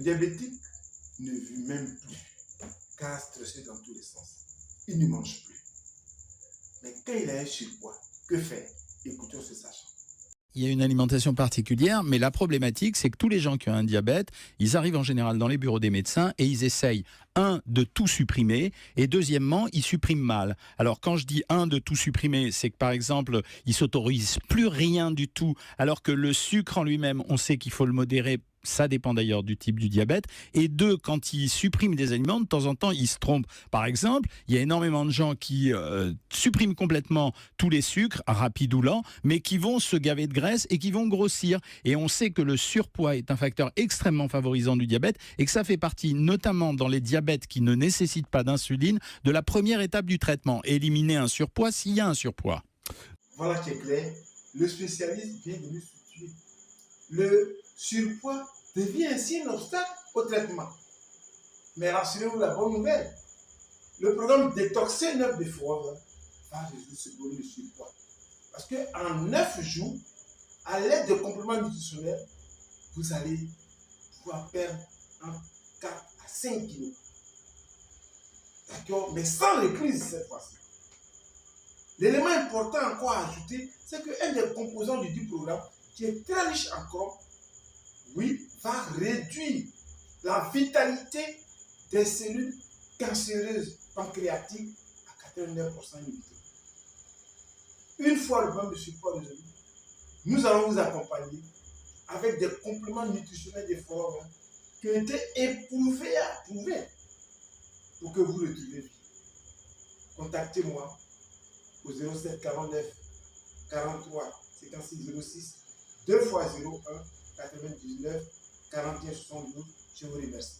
diabétique ne vit même plus, car stressé dans tous les sens. Il ne mange plus. Mais quand il a un surpoids, que faire? Écoutons ce sachant. Il y a une alimentation particulière, mais la problématique, c'est que tous les gens qui ont un diabète, ils arrivent en général dans les bureaux des médecins et ils essayent, de tout supprimer, et deuxièmement, ils suppriment mal. Alors, quand je dis de tout supprimer, c'est que, par exemple, ils s'autorisent plus rien du tout, alors que le sucre en lui-même, on sait qu'il faut le modérer. Ça dépend d'ailleurs du type du diabète. Et deux, quand ils suppriment des aliments, de temps en temps, ils se trompent. Par exemple, il y a énormément de gens qui suppriment complètement tous les sucres, rapides ou lents, mais qui vont se gaver de graisse et qui vont grossir. Et on sait que le surpoids est un facteur extrêmement favorisant du diabète et que ça fait partie, notamment dans les diabètes qui ne nécessitent pas d'insuline, de la première étape du traitement. Éliminer un surpoids s'il y a un surpoids. Voilà qui est clair. Le spécialiste vient de nous situer. Le surpoids devient ainsi un obstacle au traitement. Mais rassurez-vous, la bonne nouvelle, le programme Détoxer 9 de Forever va résoudre ce problème de surpoids. Parce qu'en 9 jours, à l'aide de compléments nutritionnels, vous allez pouvoir perdre entre 4 à 5 kilos. D'accord? Mais sans reprise cette fois-ci. L'élément important encore à ajouter, c'est qu'un des composants du programme, qui est très riche en chrome, oui, va réduire la vitalité des cellules cancéreuses pancréatiques à 89% limitées. Une fois le problème de surpoids résolu, nous allons vous accompagner avec des compléments nutritionnels des formes qui ont été éprouvés et approuvés pour que vous retrouviez vie. Contactez-moi au 07 49 43 56 06 2 x 01 99 41 72. Je vous remercie.